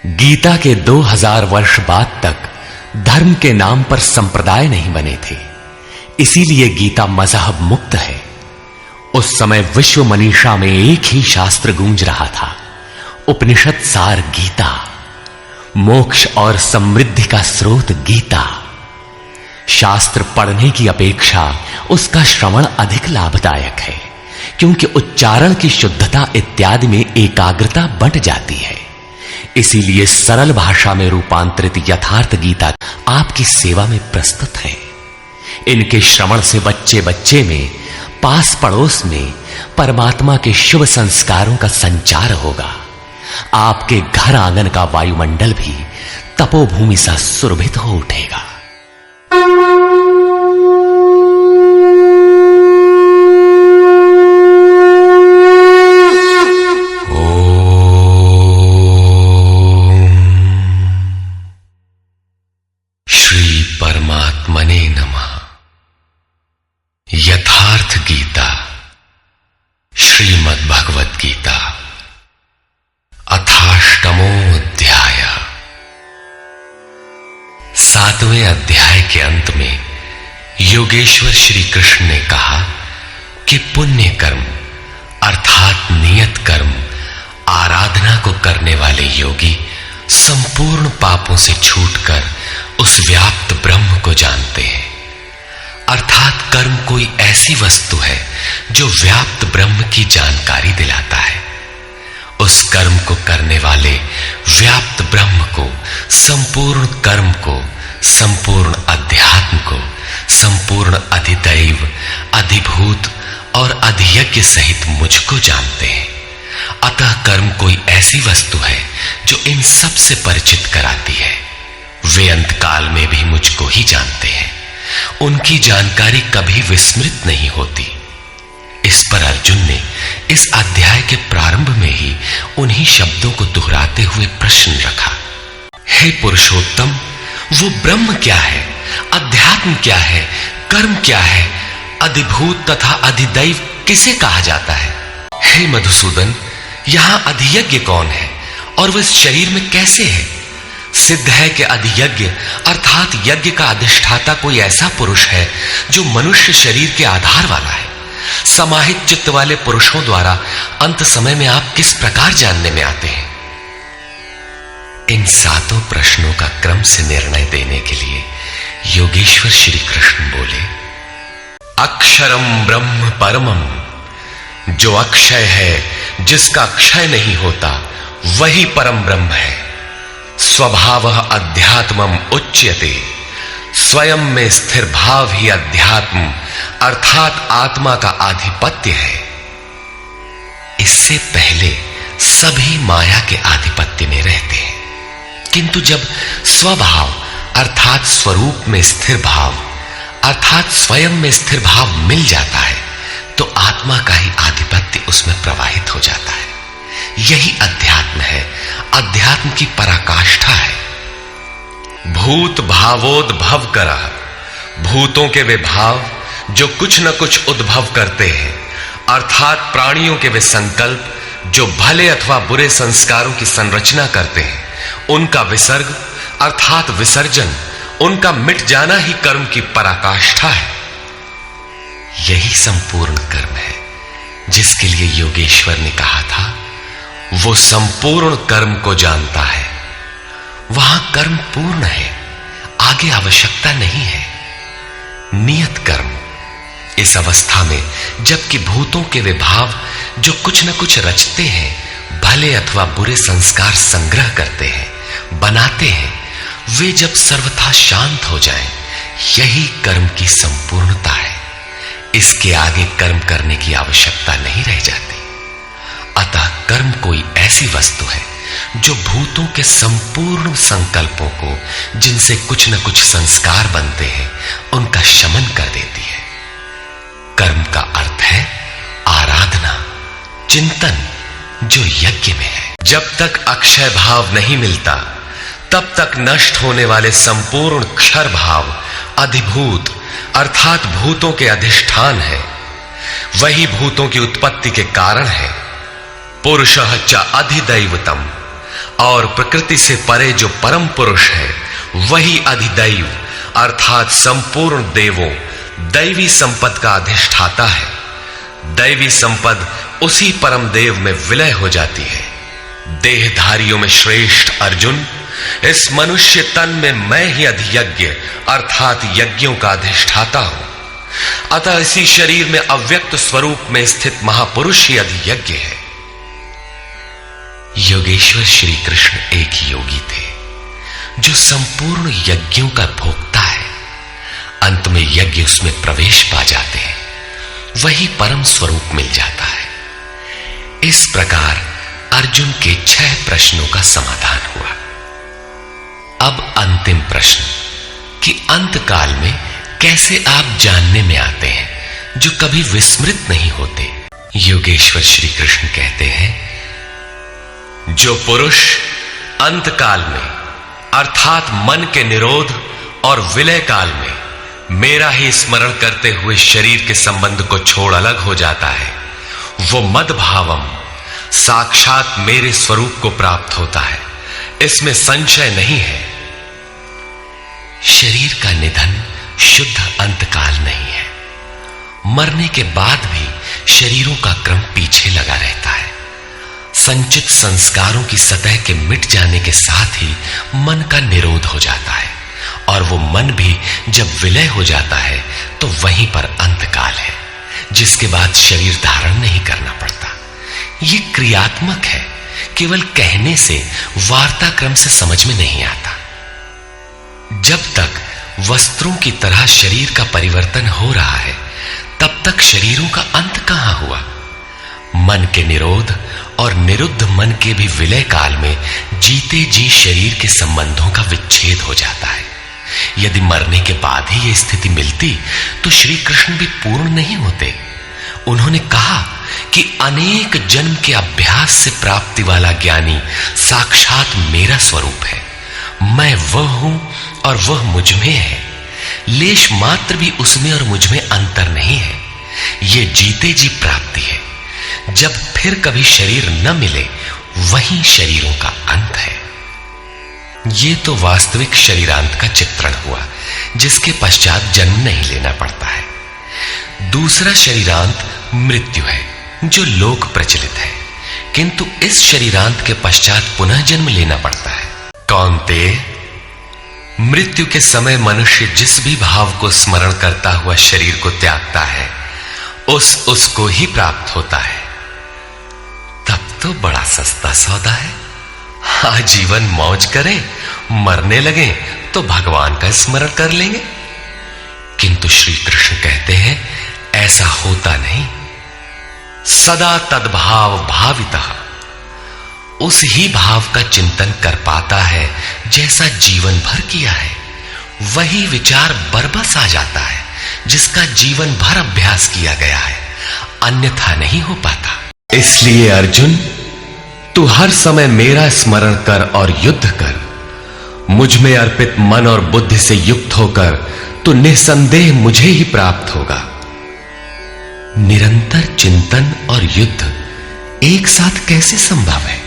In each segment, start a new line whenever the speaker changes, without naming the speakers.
गीता के 2000 वर्ष बाद तक धर्म के नाम पर संप्रदाय नहीं बने थे, इसीलिए गीता मजहब मुक्त है। उस समय विश्व मनीषा में एक ही शास्त्र गूंज रहा था, उपनिषद सार गीता, मोक्ष और समृद्धि का स्रोत गीता। शास्त्र पढ़ने की अपेक्षा उसका श्रवण अधिक लाभदायक है, क्योंकि उच्चारण की शुद्धता इत्यादि में एकाग्रता बंट जाती है। इसीलिए सरल भाषा में रूपांतरित यथार्थ गीता आपकी सेवा में प्रस्तुत है। इनके श्रवण से बच्चे बच्चे में, पास पड़ोस में परमात्मा के शुभ संस्कारों का संचार होगा। आपके घर आंगन का वायुमंडल भी तपोभूमि सा सुरभित हो उठेगा। श्री परमात्मने नमः। यथार्थ गीता, श्रीमद् भगवत गीता, अथाष्टमो अध्याय। 7वें अध्याय के अंत में योगेश्वर श्री कृष्ण ने कहा कि पुण्य कर्म अर्थात नियत कर्म आराधना को करने वाले योगी संपूर्ण पापों से छूटकर उस व्याप्त ब्रह्म को जानते हैं। अर्थात कर्म कोई ऐसी वस्तु है जो व्याप्त ब्रह्म की जानकारी दिलाता है। उस कर्म को करने वाले व्याप्त ब्रह्म को, संपूर्ण कर्म को, संपूर्ण अध्यात्म को, संपूर्ण अधिदैव, अधिभूत और अधियज्ञ सहित मुझको जानते हैं। अतः कर्म कोई ऐसी वस्तु है जो इन सब से परिचित कराती है। वे अंतकाल में भी मुझको ही जानते हैं। उनकी जानकारी कभी विस्मृत नहीं होती। इस पर अर्जुन ने इस अध्याय के प्रारंभ में ही उन्हीं शब्दों को दोहराते हुए प्रश्न रखा। हे पुरुषोत्तम, वो ब्रह्म क्या है, अध्यात्म क्या है, कर्म क्या है, अधिभूत तथा अधिदैव किसे कहा जाता है? हे मधुसूदन, यहां अधियज्ञ कौन है और वह इस शरीर में कैसे है? सिद्ध है कि अधियज्ञ अर्थात यज्ञ का अधिष्ठाता कोई ऐसा पुरुष है जो मनुष्य शरीर के आधार वाला है। समाहित चित्त वाले पुरुषों द्वारा अंत समय में आप किस प्रकार जानने में आते हैं? इन 7 प्रश्नों का क्रम से निर्णय देने के लिए योगेश्वर श्री कृष्ण बोले, अक्षरम ब्रह्म परमम, जो अक्षय है, जिसका क्षय नहीं होता, वही परम ब्रह्म है। स्वभावः अध्यात्मम उच्यते, स्वयं में स्थिर भाव ही अध्यात्म अर्थात आत्मा का आधिपत्य है। इससे पहले सभी माया के आधिपत्य में रहते हैं, किंतु जब स्वभाव अर्थात स्वरूप में स्थिर भाव अर्थात स्वयं में स्थिर भाव मिल जाता है तो आत्मा का ही आधिपत्य उसमें प्रवाहित हो जाता है। यही अध्यात्म है, अध्यात्म की पराकाष्ठा है। भूत भावोद्भव करः, भूतों के वे भाव जो कुछ न कुछ उद्भव करते हैं, अर्थात प्राणियों के वे संकल्प जो भले अथवा बुरे संस्कारों की संरचना करते हैं, उनका विसर्ग अर्थात विसर्जन, उनका मिट जाना ही कर्म की पराकाष्ठा है। यही संपूर्ण कर्म है जिसके लिए योगेश्वर ने कहा था, वो संपूर्ण कर्म को जानता है। वहां कर्म पूर्ण है, आगे आवश्यकता नहीं है। नियत कर्म, इस अवस्था में जबकि भूतों के वे भाव जो कुछ न कुछ रचते हैं, भले अथवा बुरे संस्कार संग्रह करते हैं, बनाते हैं, वे जब सर्वथा शांत हो जाएं, यही कर्म की संपूर्णता है। इसके आगे कर्म करने की आवश्यकता नहीं रह जाती। अतः कर्म कोई ऐसी वस्तु है जो भूतों के संपूर्ण संकल्पों को, जिनसे कुछ न कुछ संस्कार बनते हैं, उनका शमन कर देती है। कर्म का अर्थ है आराधना, चिंतन, जो यज्ञ में है। जब तक अक्षय भाव नहीं मिलता, तब तक नष्ट होने वाले संपूर्ण क्षर भाव अधिभूत अर्थात भूतों के अधिष्ठान है। वही भूतों की उत्पत्ति के कारण है। पुरुषः च अधिदैवतम, और प्रकृति से परे जो परम पुरुष है वही अधिदैव अर्थात संपूर्ण देवों दैवी संपद का अधिष्ठाता है। दैवी संपद उसी परम देव में विलय हो जाती है। देहधारियों में श्रेष्ठ अर्जुन, इस मनुष्य तन में मैं ही अधियज्ञ अर्थात यज्ञों का अधिष्ठाता हूं। अतः इसी शरीर में अव्यक्त स्वरूप में स्थित महापुरुष ही अधियज्ञ है। योगेश्वर श्री कृष्ण एक योगी थे जो संपूर्ण यज्ञों का भोक्ता है। अंत में यज्ञ उसमें प्रवेश पा जाते हैं, वही परम स्वरूप मिल जाता है। इस प्रकार अर्जुन के 6 प्रश्नों का समाधान हुआ। अब अंतिम प्रश्न कि अंत काल में कैसे आप जानने में आते हैं जो कभी विस्मृत नहीं होते। योगेश्वर श्री कृष्ण कहते हैं, जो पुरुष अंत काल में अर्थात मन के निरोध और विलय काल में मेरा ही स्मरण करते हुए शरीर के संबंध को छोड़ अलग हो जाता है, वो मद्भावम साक्षात मेरे स्वरूप को प्राप्त होता है, इसमें संशय नहीं है। शरीर का निधन शुद्ध अंतकाल नहीं है। मरने के बाद भी शरीरों का क्रम पीछे लगा रहता है। संचित संस्कारों की सतह के मिट जाने के साथ ही मन का निरोध हो जाता है, और वो मन भी जब विलय हो जाता है तो वहीं पर अंतकाल है, जिसके बाद शरीर धारण नहीं करना पड़ता। ये क्रियात्मक है, केवल कहने से वार्ताक्रम से समझ में नहीं आता। जब तक वस्त्रों की तरह शरीर का परिवर्तन हो रहा है तब तक शरीरों का अंत कहां हुआ। मन के निरोध और निरुद्ध मन के भी विलय काल में जीते जी शरीर के संबंधों का विच्छेद हो जाता है। यदि मरने के बाद ही यह स्थिति मिलती तो श्री कृष्ण भी पूर्ण नहीं होते। उन्होंने कहा कि अनेक जन्म के अभ्यास से प्राप्ति वाला ज्ञानी साक्षात मेरा स्वरूप है। मैं वह हूं और वह मुझ में है। लेश मात्र भी उसमें और मुझ में अंतर नहीं है। यह जीते जी प्राप्ति है। जब फिर कभी शरीर न मिले वहीं शरीरों का अंत है। ये तो वास्तविक शरीरांत का चित्रण हुआ, जिसके पश्चात जन्म नहीं लेना पड़ता है। दूसरा शरीरांत मृत्यु है, जो लोक प्रचलित है, किंतु इस शरीरांत के पश्चात पुनः जन्म लेना पड़ता है। कौन्तेय, मृत्यु के समय मनुष्य जिस भी भाव को स्मरण करता हुआ शरीर को त्यागता है उसको ही प्राप्त होता है। तब तो बड़ा सस्ता सौदा है। आजीवन मौज करें, मरने लगे तो भगवान का स्मरण कर लेंगे। किंतु श्री कृष्ण कहते हैं ऐसा होता नहीं। सदा तद्भाव भावितः, उस ही भाव का चिंतन कर पाता है जैसा जीवन भर किया है। वही विचार बरबस आ जाता है जिसका जीवन भर अभ्यास किया गया है, अन्यथा नहीं हो पाता। इसलिए अर्जुन, तू हर समय मेरा स्मरण कर और युद्ध कर। मुझ में अर्पित मन और बुद्धि से युक्त होकर तू निसंदेह मुझे ही प्राप्त होगा। निरंतर चिंतन और युद्ध एक साथ कैसे संभव है?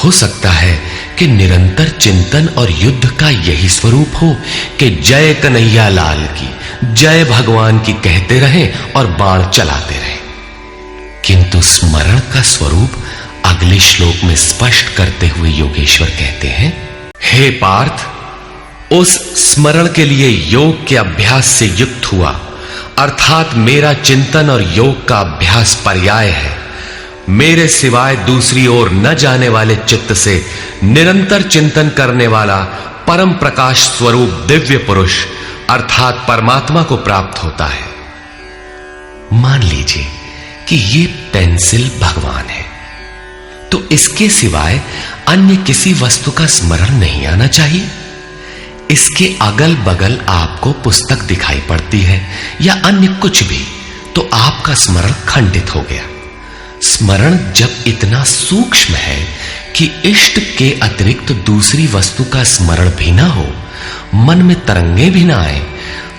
हो सकता है कि निरंतर चिंतन और युद्ध का यही स्वरूप हो कि जय कन्हैया लाल की, जय भगवान की कहते रहें और बाण चलाते रहें। किंतु स्मरण का स्वरूप अगले श्लोक में स्पष्ट करते हुए योगेश्वर कहते हैं, हे पार्थ, उस स्मरण के लिए योग के अभ्यास से युक्त हुआ, अर्थात मेरा चिंतन और योग का अभ्यास पर्याय है। मेरे सिवाय दूसरी ओर न जाने वाले चित्त से निरंतर चिंतन करने वाला परम प्रकाश स्वरूप दिव्य पुरुष अर्थात परमात्मा को प्राप्त होता है। मान लीजिए कि ये पेंसिल भगवान है, तो इसके सिवाय अन्य किसी वस्तु का स्मरण नहीं आना चाहिए। इसके अगल बगल आपको पुस्तक दिखाई पड़ती है या अन्य कुछ भी, तो आपका स्मरण खंडित हो गया। स्मरण जब इतना सूक्ष्म है कि इष्ट के अतिरिक्त दूसरी वस्तु का स्मरण भी ना हो, मन में तरंगे भी ना आए,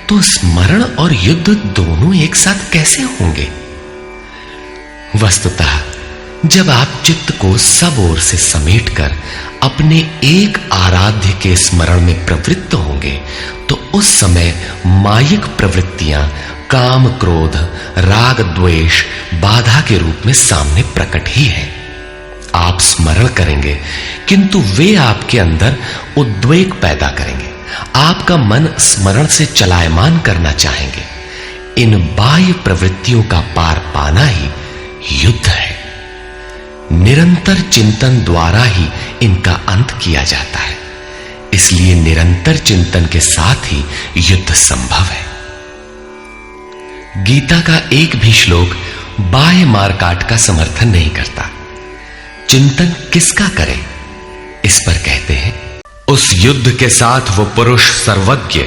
तो स्मरण और युद्ध दोनों एक साथ कैसे होंगे? वस्तुतः जब आप चित्त को सब ओर से समेटकर अपने एक आराध्य के स्मरण में प्रवृत्त होंगे तो उस समय मायिक प्रवृत्तियां काम, क्रोध, राग, द्वेष बाधा के रूप में सामने प्रकट ही है। आप स्मरण करेंगे किंतु वे आपके अंदर उद्वेग पैदा करेंगे। आपका मन स्मरण से चलायमान करना चाहेंगे। इन बाह्य प्रवृत्तियों का पार पाना ही युद्ध है। निरंतर चिंतन द्वारा ही इनका अंत किया जाता है। इसलिए निरंतर चिंतन के साथ ही युद्ध संभव है। गीता का एक भी श्लोक बाह्य मारकाट का समर्थन नहीं करता। चिंतन किसका करें, इस पर कहते हैं, उस युद्ध के साथ वो पुरुष सर्वज्ञ,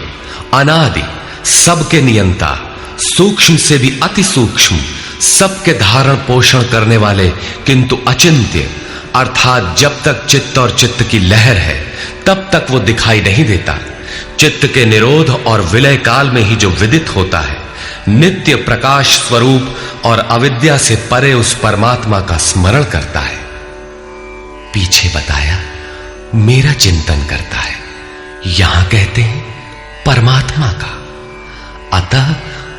अनादि, सबके नियंता, सूक्ष्म से भी अति सूक्ष्म, सबके धारण पोषण करने वाले किंतु अचिंत्य, अर्थात जब तक चित्त और चित्त की लहर है तब तक वो दिखाई नहीं देता। चित्त के निरोध और विलय काल में ही जो विदित होता है, नित्य प्रकाश स्वरूप और अविद्या से परे उस परमात्मा का स्मरण करता है। पीछे बताया मेरा चिंतन करता है, यहां कहते हैं परमात्मा का। अतः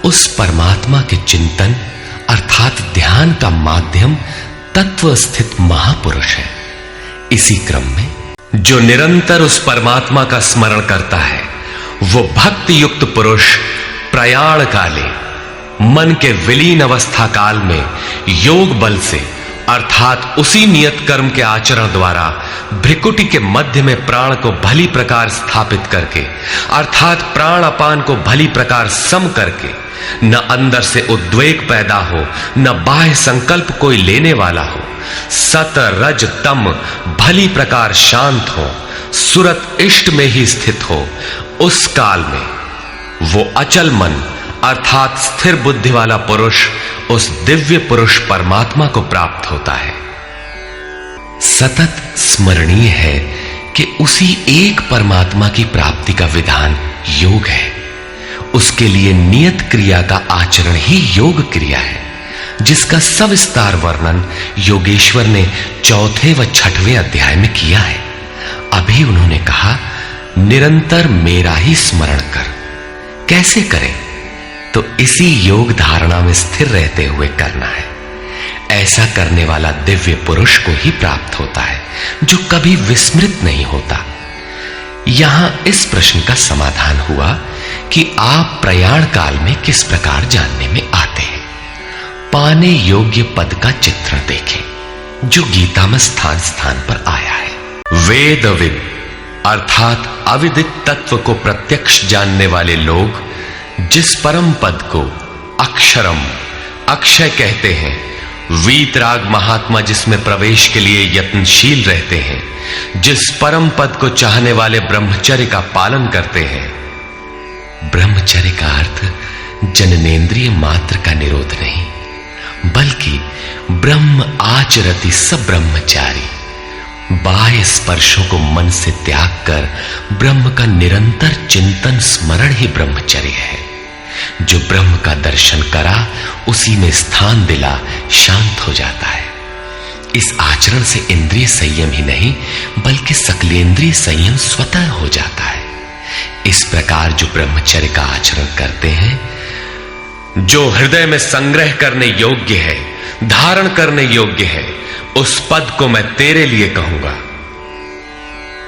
उस परमात्मा के चिंतन अर्थात ध्यान का माध्यम तत्व स्थित महापुरुष है। इसी क्रम में जो निरंतर उस परमात्मा का स्मरण करता है वो भक्ति युक्त पुरुष प्रयाण काले, मन के विलीन अवस्था काल में योग बल से अर्थात उसी नियत कर्म के आचरण द्वारा भ्रिकुटी के मध्य में प्राण को भली प्रकार स्थापित करके अर्थात प्राण अपान को भली प्रकार सम करके न अंदर से उद्वेग पैदा हो, न बाह्य संकल्प कोई लेने वाला हो, सत रज तम भली प्रकार शांत हो, सुरत इष्ट में ही स्थित हो, उस काल में वो अचल मन अर्थात स्थिर बुद्धि वाला पुरुष उस दिव्य पुरुष परमात्मा को प्राप्त होता है। सतत स्मरणीय है कि उसी एक परमात्मा की प्राप्ति का विधान योग है। उसके लिए नियत क्रिया का आचरण ही योग क्रिया है, जिसका सविस्तार वर्णन योगेश्वर ने 4वें व 6वें अध्याय में किया है। अभी उन्होंने कहा निरंतर मेरा ही स्मरण कर। कैसे करें? तो इसी योग धारणा में स्थिर रहते हुए करना है। ऐसा करने वाला दिव्य पुरुष को ही प्राप्त होता है, जो कभी विस्मृत नहीं होता। यहां इस प्रश्न का समाधान हुआ कि आप प्रयाण काल में किस प्रकार जानने में आते हैं। पाने योग्य पद का चित्रण देखें, जो गीता में स्थान स्थान पर आया है। वेदविद अर्थात अविदित तत्व को प्रत्यक्ष जानने वाले लोग जिस परम पद को अक्षरम अक्षय कहते हैं, वीतराग महात्मा जिसमें प्रवेश के लिए यत्नशील रहते हैं, जिस परम पद को चाहने वाले ब्रह्मचर्य का पालन करते हैं। ब्रह्मचर्य का अर्थ जननेन्द्रिय मात्र का निरोध नहीं, बल्कि ब्रह्म आचरति सब ब्रह्मचारी, बाह्य स्पर्शों को मन से त्याग कर ब्रह्म का निरंतर चिंतन स्मरण ही ब्रह्मचर्य है। जो ब्रह्म का दर्शन करा उसी में स्थान दिला शांत हो जाता है। इस आचरण से इंद्रिय संयम ही नहीं बल्कि सकलेंद्रिय संयम स्वतः हो जाता है। इस प्रकार जो ब्रह्मचर्य का आचरण करते हैं, जो हृदय में संग्रह करने योग्य है, धारण करने योग्य है, उस पद को मैं तेरे लिए कहूंगा।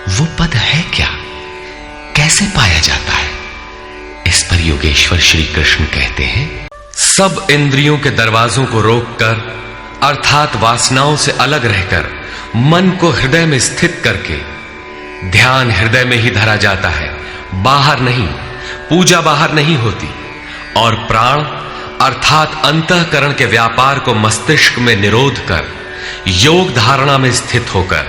वो पद है क्या? कैसे पाया जाता है? इस पर योगेश्वर श्री कृष्ण कहते हैं, सब इंद्रियों के दरवाजों को रोककर अर्थात वासनाओं से अलग रहकर मन को हृदय में स्थित करके ध्यान हृदय में ही धरा जाता है, बाहर नहीं। पूजा बाहर नहीं होती। और प्राण अर्थात अंतःकरण के व्यापार को मस्तिष्क में निरोध कर योग धारणा में स्थित होकर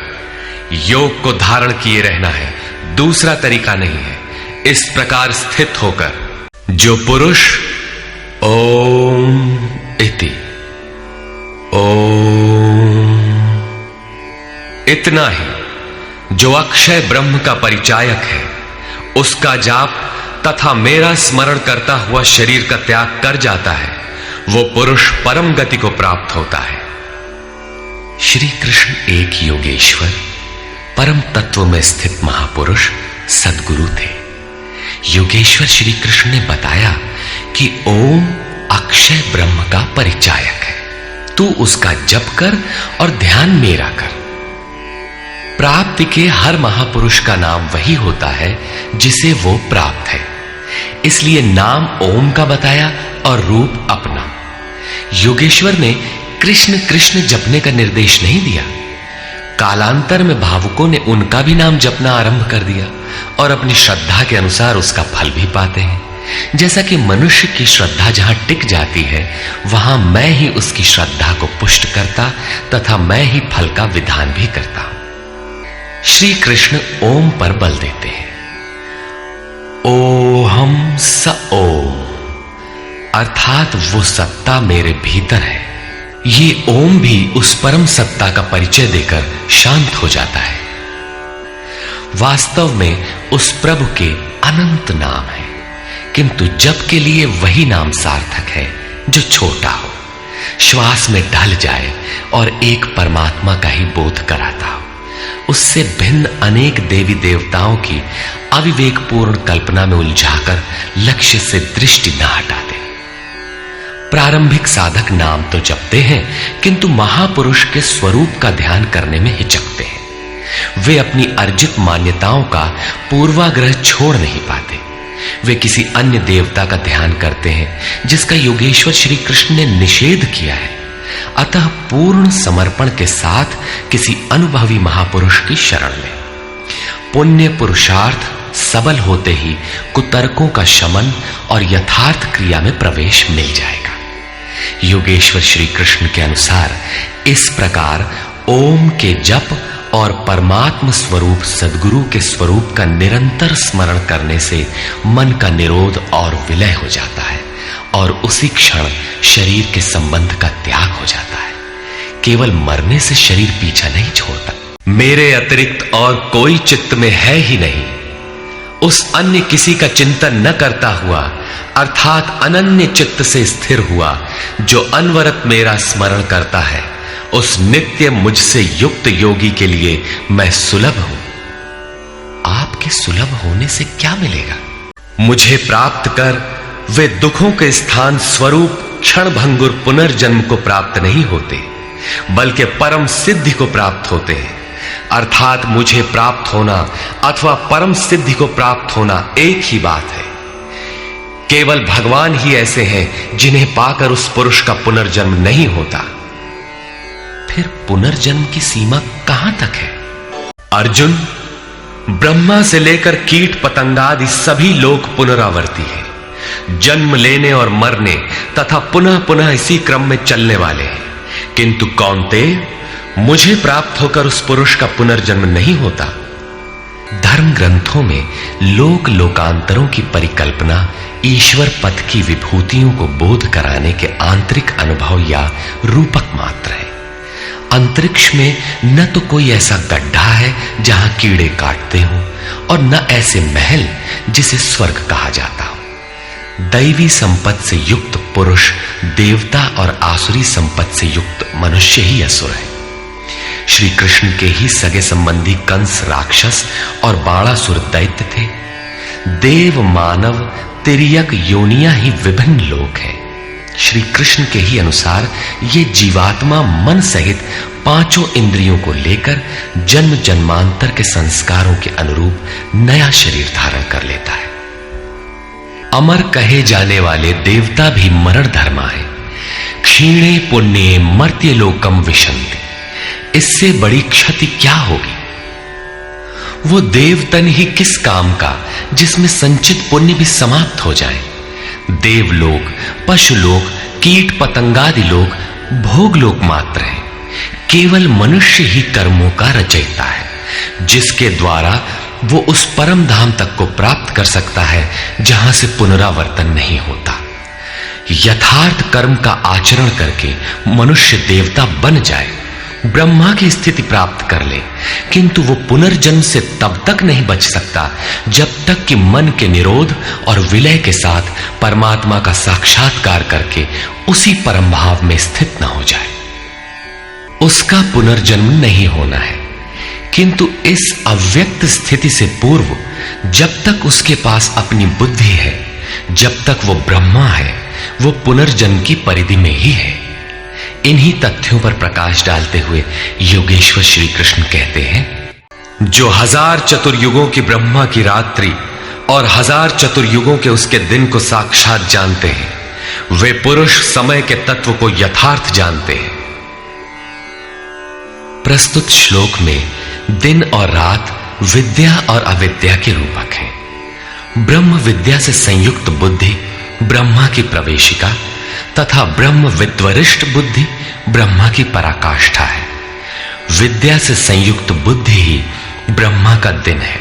योग को धारण किए रहना है, दूसरा तरीका नहीं है। इस प्रकार स्थित होकर जो पुरुष ओम इति ओम इतना ही जो अक्षय ब्रह्म का परिचायक है, उसका जाप तथा मेरा स्मरण करता हुआ शरीर का त्याग कर जाता है, वो पुरुष परम गति को प्राप्त होता है। श्री कृष्ण एक योगेश्वर, परम तत्व में स्थित महापुरुष सद्गुरु थे। योगेश्वर श्री कृष्ण ने बताया कि ओम अक्षय ब्रह्म का परिचायक है, तू उसका जप कर और ध्यान मेरा कर। प्राप्ति के हर महापुरुष का नाम वही होता है जिसे वो प्राप्त है, इसलिए नाम ओम का बताया और रूप अपना। योगेश्वर ने कृष्ण कृष्ण जपने का निर्देश नहीं दिया। कालांतर में भावुकों ने उनका भी नाम जपना आरंभ कर दिया और अपनी श्रद्धा के अनुसार उसका फल भी पाते हैं। जैसा कि मनुष्य की श्रद्धा जहां टिक जाती है, वहां मैं ही उसकी श्रद्धा को पुष्ट करता तथा मैं ही फल का विधान भी करता हूं। श्री कृष्ण ओम पर बल देते हैं। ओहम स ओम, अर्थात वो सत्ता मेरे भीतर है। ये ओम भी उस परम सत्ता का परिचय देकर शांत हो जाता है। वास्तव में उस प्रभु के अनंत नाम है, किंतु जप के लिए वही नाम सार्थक है जो छोटा हो, श्वास में ढल जाए और एक परमात्मा का ही बोध कराता हो। उससे भिन्न अनेक देवी देवताओं की अविवेकपूर्ण कल्पना में उलझाकर लक्ष्य से दृष्टि न हटा दे। प्रारंभिक साधक नाम तो जपते हैं, किंतु महापुरुष के स्वरूप का ध्यान करने में हिचकते हैं। वे अपनी अर्जित मान्यताओं का पूर्वाग्रह छोड़ नहीं पाते। वे किसी अन्य देवता का ध्यान करते हैं जिसका योगेश्वर श्री कृष्ण ने निषेध किया है। अतः पूर्ण समर्पण के साथ किसी अनुभवी महापुरुष की शरण लें। पुण्य पुरुषार्थ सबल होते ही कुतर्कों का शमन और यथार्थ क्रिया में प्रवेश मिल जाएगा। योगेश्वर श्री कृष्ण के अनुसार इस प्रकार ओम के जप और परमात्म स्वरूप सद्गुरु के स्वरूप का निरंतर स्मरण करने से मन का निरोध और विलय हो जाता है और उसी क्षण शरीर के संबंध का त्याग हो जाता है। केवल मरने से शरीर पीछा नहीं छोड़ता। मेरे अतिरिक्त और कोई चित्त में है ही नहीं। उस अन्य किसी का चिंतन न करता हुआ, अर्थात अनन्य चित्त से स्थिर हुआ, जो अनवरत मेरा स्मरण करता है, उस नित्य मुझसे युक्त योगी के लिए मैं सुलभ हूं। आपके सुलभ होने से क्या मिलेगा? मुझे प्राप्त कर वे दुखों के स्थान स्वरूप क्षण भंगुर पुनर्जन्म को प्राप्त नहीं होते, बल्कि परम सिद्धि को प्राप्त होते हैं। अर्थात मुझे प्राप्त होना अथवा परम सिद्धि को प्राप्त होना एक ही बात है। केवल भगवान ही ऐसे हैं जिन्हें पाकर उस पुरुष का पुनर्जन्म नहीं होता। फिर पुनर्जन्म की सीमा कहां तक है? अर्जुन, ब्रह्मा से लेकर कीट पतंगादि सभी लोग पुनरावर्ती हैं, जन्म लेने और मरने तथा पुनः पुनः इसी क्रम में चलने वाले हैं। किंतु कौन्तेय, मुझे प्राप्त होकर उस पुरुष का पुनर्जन्म नहीं होता। धर्म ग्रंथों में लोक लोकांतरों की परिकल्पना ईश्वर पद की विभूतियों को बोध कराने के आंतरिक अनुभव या रूपक मात्र है। अंतरिक्ष में न तो कोई ऐसा गड्ढा है जहां कीड़े काटते हों और न ऐसे महल जिसे स्वर्ग कहा जाता हो। दैवी संपत्ति से युक्त पुरुष देवता और आसुरी संपत्ति से युक्त मनुष्य ही असुर है। श्री कृष्ण के ही सगे संबंधी कंस राक्षस और बाणासुर दैत्य थे। देव मानव तिर्यक योनियां ही विभिन्न लोक हैं। श्री कृष्ण के ही अनुसार ये जीवात्मा मन सहित पांचों इंद्रियों को लेकर जन्म जन्मांतर के संस्कारों के अनुरूप नया शरीर धारण कर लेता है। अमर कहे जाने वाले देवता भी मरण धर्मा है। क्षीणे पुण्ये मर्त्य लोकम विशन्ति। इससे बड़ी क्षति क्या होगी? वो देवतन ही किस काम का जिसमें संचित पुण्य भी समाप्त हो जाए। देवलोक, पशुलोक, कीट पतंगादि लोक भोगलोक मात्र है। केवल मनुष्य ही कर्मों का रचयिता है, जिसके द्वारा वो उस परम धाम तक को प्राप्त कर सकता है जहां से पुनरावर्तन नहीं होता। यथार्थ कर्म का आचरण करके मनुष्य देवता बन जाए, ब्रह्मा की स्थिति प्राप्त कर ले, किंतु वो पुनर्जन्म से तब तक नहीं बच सकता जब तक कि मन के निरोध और विलय के साथ परमात्मा का साक्षात्कार करके उसी परम भाव में स्थित न हो जाए। उसका पुनर्जन्म नहीं होना है। किंतु इस अव्यक्त स्थिति से पूर्व जब तक उसके पास अपनी बुद्धि है, जब तक वो ब्रह्मा है, वो पुनर्जन्म की परिधि में ही है। इन्हीं तथ्यों पर प्रकाश डालते हुए योगेश्वर श्री कृष्ण कहते हैं, जो 1000 चतुर्युगों की ब्रह्मा की रात्रि और 1000 चतुर्युगों के उसके दिन को साक्षात जानते हैं, वे पुरुष समय के तत्व को यथार्थ जानते हैं। प्रस्तुत श्लोक में दिन और रात विद्या और अविद्या के रूपक हैं। ब्रह्म विद्या से संयुक्त बुद्धि ब्रह्मा की प्रवेशिका तथा ब्रह्म विद्वरिष्ठ बुद्धि ब्रह्मा की पराकाष्ठा है। विद्या से संयुक्त बुद्धि ही ब्रह्मा का दिन है।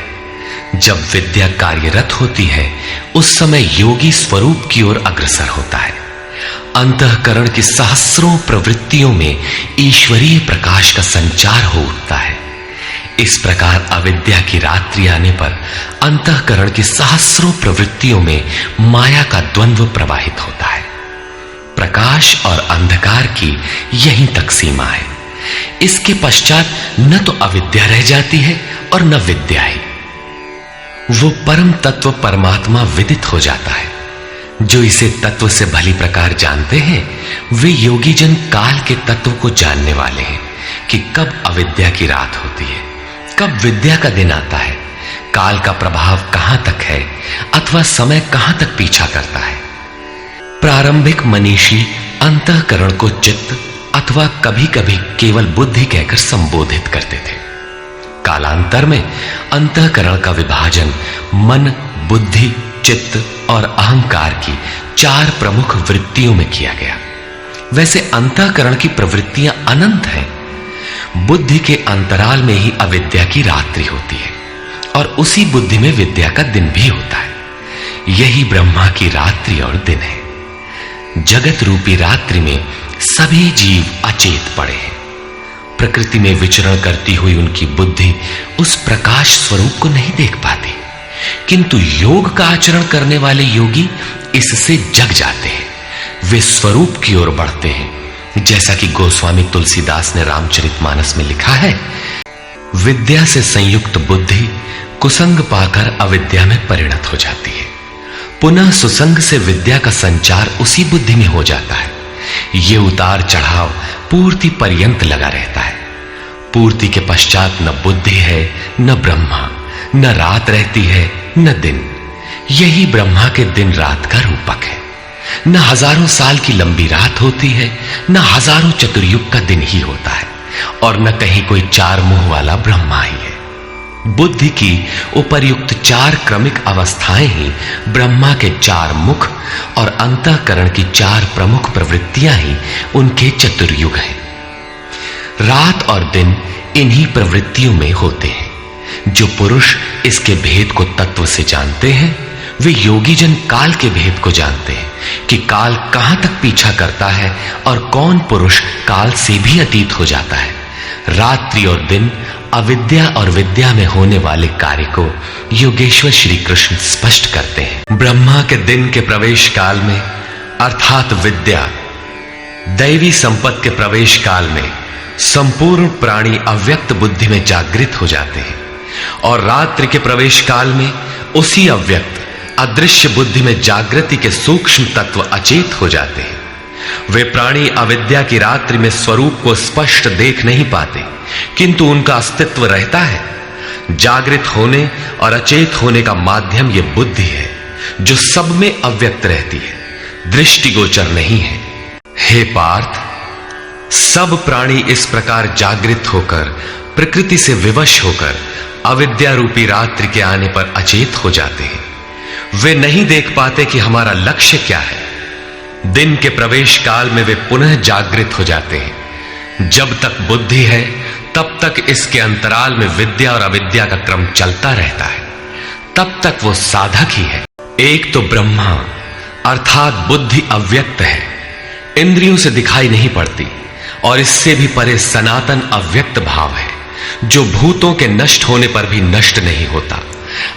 जब विद्या कार्यरत होती है, उस समय योगी स्वरूप की ओर अग्रसर होता है। अंतःकरण की सहस्रों प्रवृत्तियों में ईश्वरीय प्रकाश का संचार हो उठता है। इस प्रकार अविद्या की रात्रि आने पर अंतःकरण की सहस्रों प्रवृत्तियों में माया का द्वंद्व प्रवाहित होता है। प्रकाश और अंधकार की यहीं तक सीमा है। इसके पश्चात न तो अविद्या रह जाती है और न विद्या ही। वो परम तत्व परमात्मा विदित हो जाता है। जो इसे तत्व से भली प्रकार जानते हैं, वे योगी जन काल के तत्व को जानने वाले हैं कि कब अविद्या की रात होती है, कब विद्या का दिन आता है, काल का प्रभाव कहां तक है अथवा समय कहां तक पीछा करता है। प्रारंभिक मनीषी अंतःकरण को चित्त अथवा कभी कभी केवल बुद्धि कहकर संबोधित करते थे। कालांतर में अंतःकरण का विभाजन मन, बुद्धि, चित्त और अहंकार की 4 प्रमुख वृत्तियों में किया गया। वैसे अंतःकरण की प्रवृत्तियां अनंत हैं। बुद्धि के अंतराल में ही अविद्या की रात्रि होती है और उसी बुद्धि में विद्या का दिन भी होता है। यही ब्रह्मा की रात्रि और दिन है। जगत रूपी रात्रि में सभी जीव अचेत पड़े हैं। प्रकृति में विचरण करती हुई उनकी बुद्धि उस प्रकाश स्वरूप को नहीं देख पाती, किंतु योग का आचरण करने वाले योगी इससे जग जाते हैं। वे स्वरूप की ओर बढ़ते हैं। जैसा कि गोस्वामी तुलसीदास ने रामचरितमानस में लिखा है, विद्या से संयुक्त बुद्धि कुसंग पाकर अविद्या में परिणत हो जाती है। पुनः सुसंग से विद्या का संचार उसी बुद्धि में हो जाता है। ये उतार चढ़ाव पूर्ति पर्यंत लगा रहता है। पूर्ति के पश्चात न बुद्धि है न ब्रह्मा, न रात रहती है न दिन। यही ब्रह्मा के दिन रात का रूपक है। न हजारों साल की लंबी रात होती है, न हजारों चतुर्युग का दिन ही होता है, और न कहीं कोई 4 मुंह वाला ब्रह्मा ही है। बुद्धि की उपर्युक्त 4 क्रमिक अवस्थाएं ही ब्रह्मा के 4 मुख और अंतःकरण की 4 प्रमुख प्रवृत्तियां ही उनके चतुर्युग हैं। रात और दिन इन्हीं प्रवृत्तियों में होते हैं। जो पुरुष इसके भेद को तत्व से जानते हैं, वे योगी जन काल के भेद को जानते हैं कि काल कहां तक पीछा करता है और कौन पुरुष काल से भी अतीत हो जाता है। रात्रि और दिन, अविद्या और विद्या में होने वाले कार्य को योगेश्वर श्री कृष्ण स्पष्ट करते हैं। ब्रह्मा के दिन के प्रवेश काल में अर्थात विद्या, दैवी संपत्ति के प्रवेश काल में संपूर्ण प्राणी अव्यक्त बुद्धि में जागृत हो जाते हैं, और रात्रि के प्रवेश काल में उसी अव्यक्त अदृश्य बुद्धि में जागृति के सूक्ष्म तत्व अचेत हो जाते हैं। वे प्राणी अविद्या की रात्रि में स्वरूप को स्पष्ट देख नहीं पाते, किंतु उनका अस्तित्व रहता है। जागृत होने और अचेत होने का माध्यम ये बुद्धि है, जो सब में अव्यक्त रहती है, दृष्टिगोचर नहीं है। हे पार्थ, सब प्राणी इस प्रकार जागृत होकर, प्रकृति से विवश होकर अविद्या रूपी रात्रि के आने पर अचेत हो जाते हैं। वे नहीं देख पाते कि हमारा लक्ष्य क्या है। दिन के प्रवेश काल में वे पुनः जागृत हो जाते हैं। जब तक बुद्धि है, तब तक इसके अंतराल में विद्या और अविद्या का क्रम चलता रहता है। तब तक वो साधक ही है। एक तो ब्रह्मा अर्थात बुद्धि अव्यक्त है, इंद्रियों से दिखाई नहीं पड़ती, और इससे भी परे सनातन अव्यक्त भाव है, जो भूतों के नष्ट होने पर भी नष्ट नहीं होता।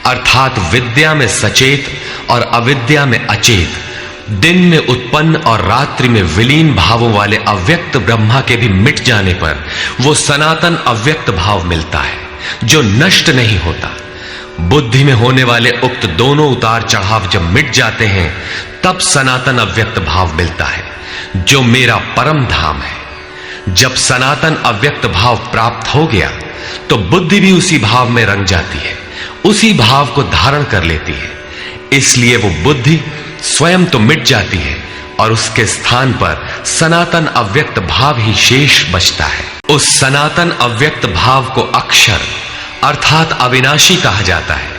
अर्थात विद्या में सचेत और अविद्या में अचेत, दिन में उत्पन्न और रात्रि में विलीन भावों वाले अव्यक्त ब्रह्मा के भी मिट जाने पर वो सनातन अव्यक्त भाव मिलता है जो नष्ट नहीं होता। बुद्धि में होने वाले उक्त दोनों उतार चढ़ाव जब मिट जाते हैं तब सनातन अव्यक्त भाव मिलता है जो मेरा परम धाम है। जब सनातन अव्यक्त भाव प्राप्त हो गया तो बुद्धि भी उसी भाव में रंग जाती है, उसी भाव को धारण कर लेती है। इसलिए वो बुद्धि स्वयं तो मिट जाती है और उसके स्थान पर सनातन अव्यक्त भाव ही शेष बचता है। उस सनातन अव्यक्त भाव को अक्षर अर्थात अविनाशी कहा जाता है,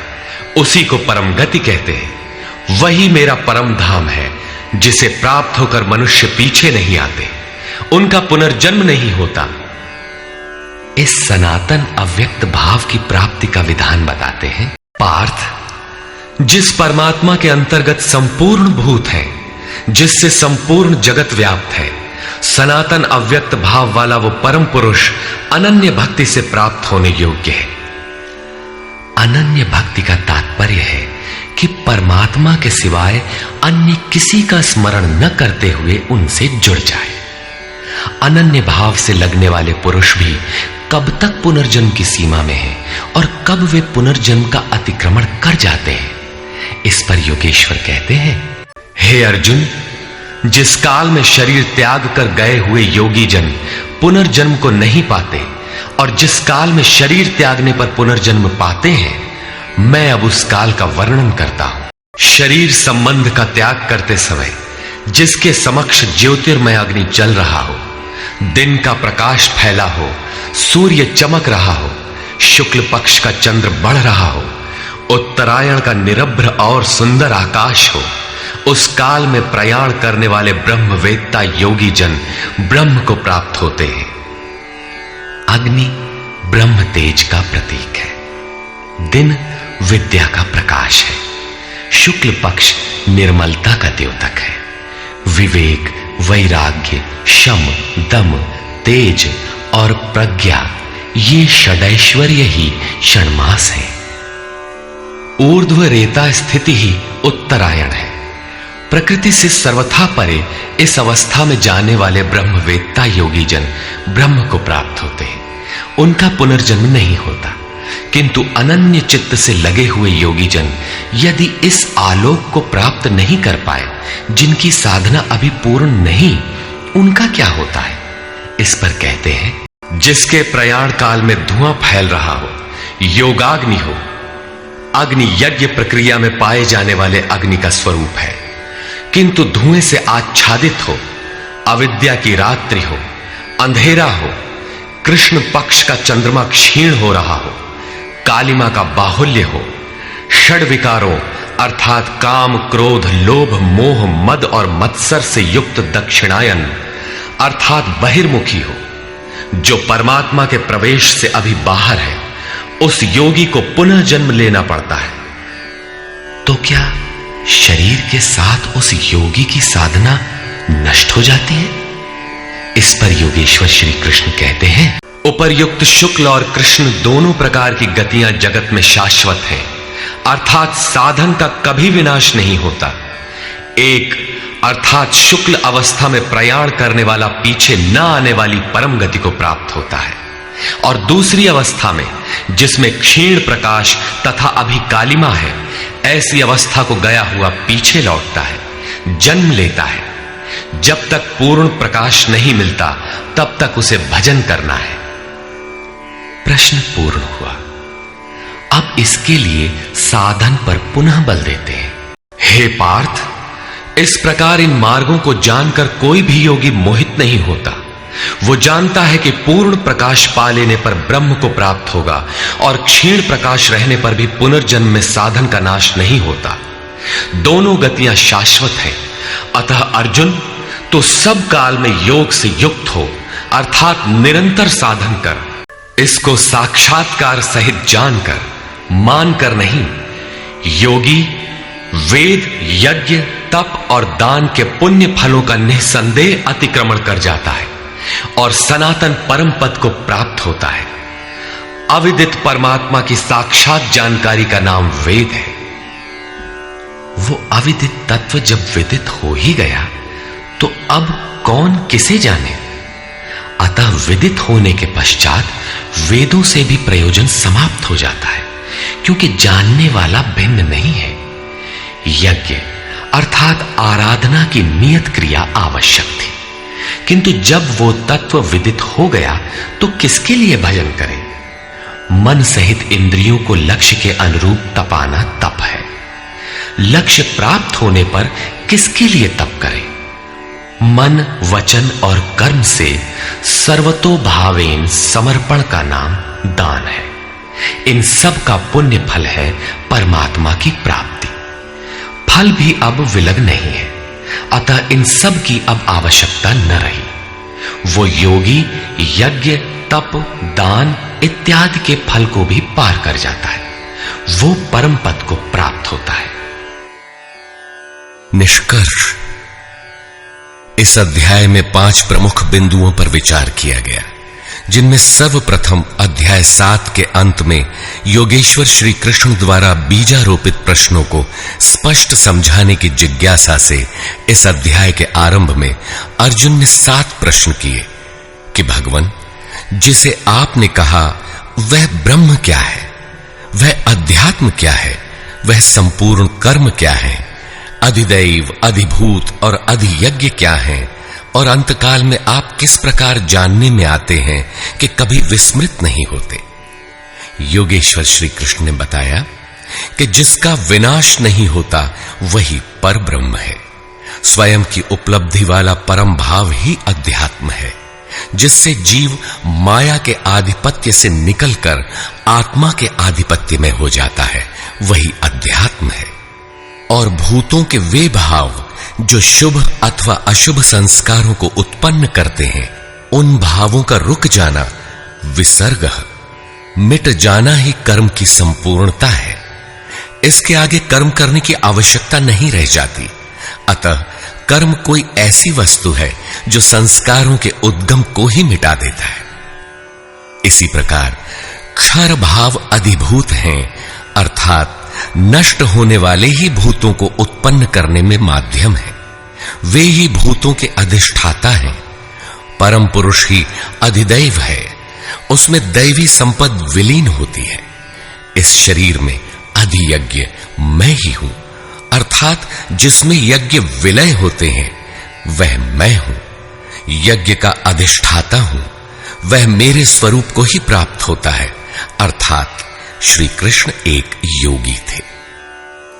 उसी को परम गति कहते हैं। वही मेरा परम धाम है जिसे प्राप्त होकर मनुष्य पीछे नहीं आते, उनका पुनर्जन्म नहीं होता। इस सनातन अव्यक्त भाव की प्राप्ति का विधान बताते हैं। पार्थ, जिस परमात्मा के अंतर्गत संपूर्ण भूत है, जिससे संपूर्ण जगत व्याप्त है, सनातन अव्यक्त भाव वाला वो परम पुरुष अनन्य भक्ति से प्राप्त होने योग्य है। अनन्य भक्ति का तात्पर्य है कि परमात्मा के सिवाय अन्य किसी का स्मरण न करते हुए उनसे जुड़ जाए। अनन्य भाव से लगने वाले पुरुष भी कब तक पुनर्जन्म की सीमा में हैं और कब वे पुनर्जन्म का अतिक्रमण कर जाते हैं, इस पर योगेश्वर कहते हैं, हे अर्जुन, जिस काल में शरीर त्याग कर गए हुए योगी जन पुनर्जन्म को नहीं पाते और जिस काल में शरीर त्यागने पर पुनर्जन्म पाते हैं, मैं अब उस काल का वर्णन करता हूं। शरीर संबंध का त्याग करते समय जिसके समक्ष ज्योतिर्मय अग्नि जल रहा हो, दिन का प्रकाश फैला हो, सूर्य चमक रहा हो, शुक्ल पक्ष का चंद्र बढ़ रहा हो, उत्तरायण का निरभ्र और सुंदर आकाश हो, उस काल में प्रयाण करने वाले ब्रह्मवेत्ता योगी जन ब्रह्म को प्राप्त होते हैं। अग्नि ब्रह्म तेज का प्रतीक है, दिन विद्या का प्रकाश है, शुक्ल पक्ष निर्मलता का द्योतक है, विवेक, वैराग्य, शम, दम, तेज और प्रज्ञा ये षडैश्वर्य ही षण्मास है। ऊर्ध्व रेता स्थिति ही उत्तरायण है। प्रकृति से सर्वथा परे इस अवस्था में जाने वाले ब्रह्मवेत्ता योगी जन ब्रह्म को प्राप्त होते हैं, उनका पुनर्जन्म नहीं होता। किंतु अनन्य चित्त से लगे हुए योगी जन यदि इस आलोक को प्राप्त नहीं कर पाए, जिनकी साधना अभी पूर्ण नहीं, उनका क्या होता है, इस पर कहते हैं, जिसके प्रयाण काल में धुआं फैल रहा हो, योगाग्नि हो, अग्नि यज्ञ प्रक्रिया में पाए जाने वाले अग्नि का स्वरूप है, किंतु धुएं से आच्छादित हो, अविद्या की रात्रि हो, अंधेरा हो, कृष्ण पक्ष का चंद्रमा क्षीण हो रहा हो, कालिमा का बाहुल्य हो, षड विकारों अर्थात काम, क्रोध, लोभ, मोह, मद और मत्सर से युक्त दक्षिणायन अर्थात बहिर्मुखी हो, जो परमात्मा के प्रवेश से अभी बाहर है, उस योगी को पुनः जन्म लेना पड़ता है। तो क्या शरीर के साथ उस योगी की साधना नष्ट हो जाती है? इस पर योगेश्वर श्री कृष्ण कहते हैं, उपर्युक्त शुक्ल और कृष्ण दोनों प्रकार की गतियां जगत में शाश्वत हैं, अर्थात साधन का कभी विनाश नहीं होता। एक अर्थात शुक्ल अवस्था में प्रयाण करने वाला पीछे न आने वाली परम गति को प्राप्त होता है, और दूसरी अवस्था में जिसमें क्षीण प्रकाश तथा अभी कालिमा है, ऐसी अवस्था को गया हुआ पीछे लौटता है, जन्म लेता है। जब तक पूर्ण प्रकाश नहीं मिलता तब तक उसे भजन करना है। प्रश्न पूर्ण हुआ। अब इसके लिए साधन पर पुनः बल देते हैं। हे पार्थ, इस प्रकार इन मार्गों को जानकर कोई भी योगी मोहित नहीं होता। वो जानता है कि पूर्ण प्रकाश पा लेने पर ब्रह्म को प्राप्त होगा और क्षीण प्रकाश रहने पर भी पुनर्जन्म में साधन का नाश नहीं होता। दोनों गतियां शाश्वत हैं। अतः अर्जुन, तो सब काल में योग से युक्त हो, अर्थात निरंतर साधन कर। इसको साक्षात्कार सहित जानकर, मानकर नहीं। योगी वेद, यज्ञ, तप और दान के पुण्य फलों का निसंदेह अतिक्रमण कर जाता है और सनातन परम पद को प्राप्त होता है। अविदित परमात्मा की साक्षात जानकारी का नाम वेद है। वो अविदित तत्व जब विदित हो ही गया तो अब कौन किसे जाने। अतः विदित होने के पश्चात वेदों से भी प्रयोजन समाप्त हो जाता है, क्योंकि जानने वाला भिन्न नहीं है। यज्ञ अर्थात आराधना की नियत क्रिया आवश्यक थी, किंतु जब वो तत्व विदित हो गया तो किसके लिए भजन करें। मन सहित इंद्रियों को लक्ष्य के अनुरूप तपाना तप है। लक्ष्य प्राप्त होने पर किसके लिए तप करें। मन, वचन और कर्म से सर्वतोभावेन समर्पण का नाम दान है। इन सब का पुण्य फल है परमात्मा की प्राप्ति। फल भी अब विलग नहीं है, अतः इन सब की अब आवश्यकता न रही। वो योगी यज्ञ, तप, दान इत्यादि के फल को भी पार कर जाता है। वो परम पद को प्राप्त होता है।
निष्कर्ष, इस अध्याय में 5 प्रमुख बिंदुओं पर विचार किया गया, जिनमें सर्वप्रथम अध्याय 7 के अंत में योगेश्वर श्री कृष्ण द्वारा बीजारोपित प्रश्नों को स्पष्ट समझाने की जिज्ञासा से इस अध्याय के आरंभ में अर्जुन ने 7 प्रश्न किए कि भगवान, जिसे आपने कहा वह ब्रह्म क्या है, वह अध्यात्म क्या है, वह संपूर्ण कर्म क्या है, अधिदैव, अधिभूत और अधियज्ञ क्या है, और अंतकाल में आप किस प्रकार जानने में आते हैं कि कभी विस्मृत नहीं होते। योगेश्वर श्री कृष्ण ने बताया कि जिसका विनाश नहीं होता वही पर ब्रह्म है। स्वयं की उपलब्धि वाला परम भाव ही अध्यात्म है, जिससे जीव माया के आधिपत्य से निकलकर आत्मा के आधिपत्य में हो जाता है, वही अध्यात्म है। और भूतों के वे भाव जो शुभ अथवा अशुभ संस्कारों को उत्पन्न करते हैं, उन भावों का रुक जाना, विसर्ग, मिट जाना ही कर्म की संपूर्णता है। इसके आगे कर्म करने की आवश्यकता नहीं रह जाती। अतः कर्म कोई ऐसी वस्तु है जो संस्कारों के उद्गम को ही मिटा देता है। इसी प्रकार क्षर भाव अधिभूत हैं, अर्थात नष्ट होने वाले ही भूतों को उत्पन्न करने में माध्यम है। वे ही भूतों के अधिष्ठाता हैं। परम पुरुष ही अधिदैव है, उसमें दैवी संपद विलीन होती है। इस शरीर में अधियज्ञ मैं ही हूं, अर्थात जिसमें यज्ञ विलय होते हैं वह मैं हूं। यज्ञ का अधिष्ठाता हूं, वह मेरे स्वरूप को ही प्राप्त होता है, अर्थात श्री कृष्ण एक योगी थे।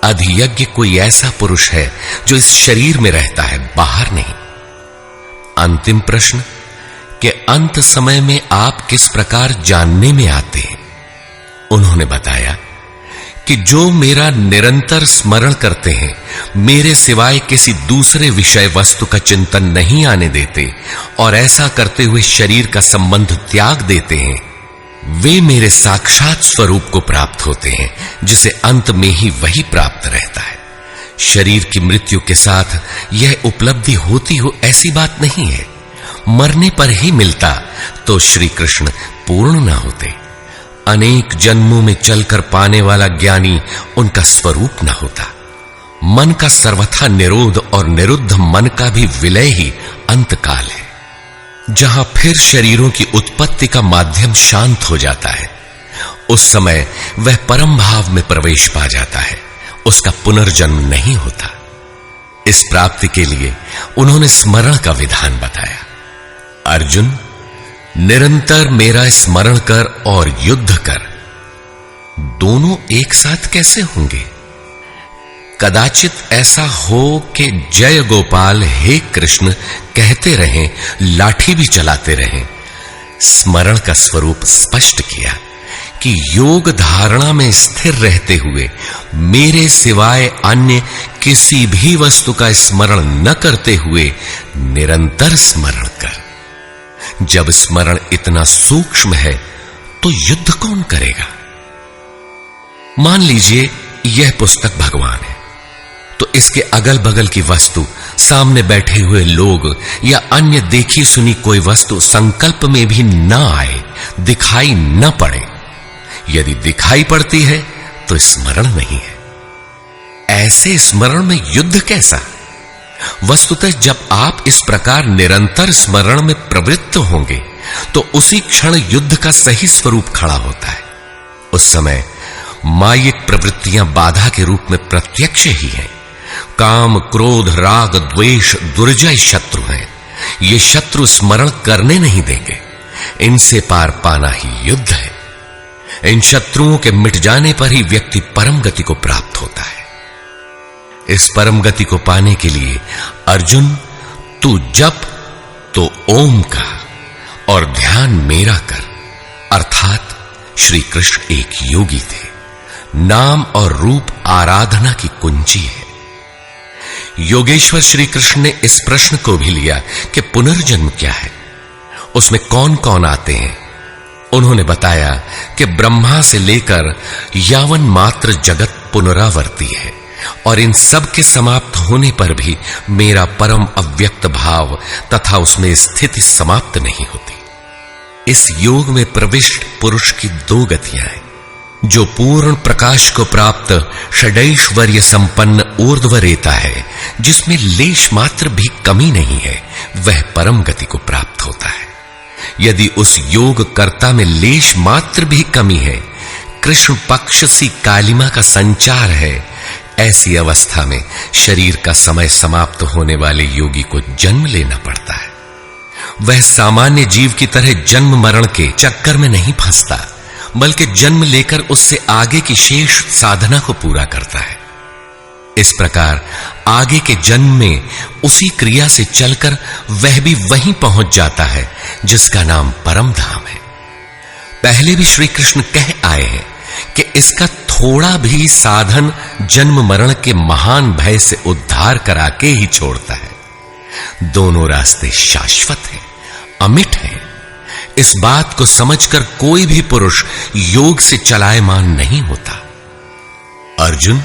अधियज्ञ कोई ऐसा पुरुष है जो इस शरीर में रहता है, बाहर नहीं। अंतिम प्रश्न कि अंत समय में आप किस प्रकार जानने में आते हैं। उन्होंने बताया कि जो मेरा निरंतर स्मरण करते हैं, मेरे सिवाय किसी दूसरे विषय वस्तु का चिंतन नहीं आने देते और ऐसा करते हुए शरीर का संबंध त्याग देते हैं, वे मेरे साक्षात स्वरूप को प्राप्त होते हैं, जिसे अंत में ही वही प्राप्त रहता है। शरीर की मृत्यु के साथ यह उपलब्धि होती हो ऐसी बात नहीं है। मरने पर ही मिलता तो श्री कृष्ण पूर्ण न होते। अनेक जन्मों में चलकर पाने वाला ज्ञानी उनका स्वरूप न होता। मन का सर्वथा निरोध और निरुद्ध मन का भी विलय ही अंतकाल है, जहां फिर शरीरों की उत्पत्ति का माध्यम शांत हो जाता है। उस समय वह परम भाव में प्रवेश पा जाता है, उसका पुनर्जन्म नहीं होता। इस प्राप्ति के लिए उन्होंने स्मरण का विधान बताया। अर्जुन, निरंतर मेरा स्मरण कर और युद्ध कर, दोनों एक साथ कैसे होंगे? कदाचित ऐसा हो कि जय गोपाल हे कृष्ण कहते रहें, लाठी भी चलाते रहें। स्मरण का स्वरूप स्पष्ट किया कि योग धारणा में स्थिर रहते हुए मेरे सिवाय अन्य किसी भी वस्तु का स्मरण न करते हुए निरंतर स्मरण कर। जब स्मरण इतना सूक्ष्म है तो युद्ध कौन करेगा? मान लीजिए यह पुस्तक भगवान है, तो इसके अगल बगल की वस्तु, सामने बैठे हुए लोग या अन्य देखी सुनी कोई वस्तु संकल्प में भी न आए, दिखाई न पड़े। यदि दिखाई पड़ती है तो स्मरण नहीं है। ऐसे स्मरण में युद्ध कैसा? वस्तुतः जब आप इस प्रकार निरंतर स्मरण में प्रवृत्त होंगे तो उसी क्षण युद्ध का सही स्वरूप खड़ा होता है। उस समय मायिक प्रवृत्तियां बाधा के रूप में प्रत्यक्ष ही हैं। काम, क्रोध, राग, द्वेष दुर्जय शत्रु हैं। ये शत्रु स्मरण करने नहीं देंगे। इनसे पार पाना ही युद्ध है। इन शत्रुओं के मिट जाने पर ही व्यक्ति परम गति को प्राप्त होता है। इस परम गति को पाने के लिए अर्जुन, तू जप तो ओम का और ध्यान मेरा कर। अर्थात श्री कृष्ण एक योगी थे। नाम और रूप आराधना की कुंजी है। योगेश्वर श्री कृष्ण ने इस प्रश्न को भी लिया कि पुनर्जन्म क्या है, उसमें कौन कौन आते हैं। उन्होंने बताया कि ब्रह्मा से लेकर यावन मात्र जगत पुनरावर्ती है और इन सब के समाप्त होने पर भी मेरा परम अव्यक्त भाव तथा उसमें स्थिति समाप्त नहीं होती। इस योग में प्रविष्ट पुरुष की दो गतियां हैं। जो पूर्ण प्रकाश को प्राप्त षडैश्वर्य संपन्न ऊर्ध्वरेता है, जिसमें लेश मात्र भी कमी नहीं है, वह परम गति को प्राप्त होता है। यदि उस योग कर्ता में लेश मात्र भी कमी है, कृष्ण पक्ष सी कालिमा का संचार है, ऐसी अवस्था में शरीर का समय समाप्त होने वाले योगी को जन्म लेना पड़ता है। वह सामान्य जीव की तरह जन्म मरण के चक्कर में नहीं फंसता, बल्कि जन्म लेकर उससे आगे की शेष साधना को पूरा करता है। इस प्रकार आगे के जन्म में उसी क्रिया से चलकर वह भी वहीं पहुंच जाता है जिसका नाम परम धाम है। पहले भी श्री कृष्ण कह आए हैं कि इसका थोड़ा भी साधन जन्म मरण के महान भय से उद्धार करा के ही छोड़ता है। दोनों रास्ते शाश्वत हैं, अमिट हैं। इस बात को समझकर कोई भी पुरुष योग से चलायमान नहीं होता। अर्जुन,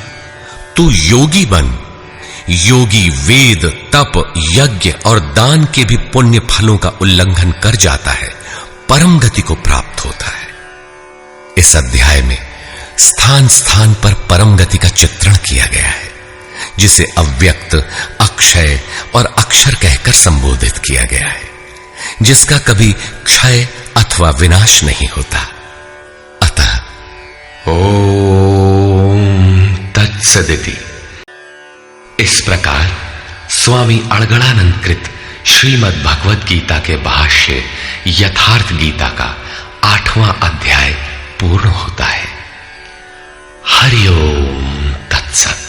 तू योगी बन। योगी वेद, तप, यज्ञ और दान के भी पुण्य फलों का उल्लंघन कर जाता है, परम गति को प्राप्त होता है। इस अध्याय में स्थान स्थान पर परम गति का चित्रण किया गया है, जिसे अव्यक्त, अक्षय और अक्षर कहकर संबोधित किया गया है, जिसका कभी क्षय अथवा विनाश नहीं होता। अतः
ओम तत्सदिति। इस प्रकार स्वामी अड़गड़ानंद कृत श्रीमद् भगवद गीता के भाष्य यथार्थ गीता का 8वां अध्याय पूर्ण होता है। हरि ओम तत्सत।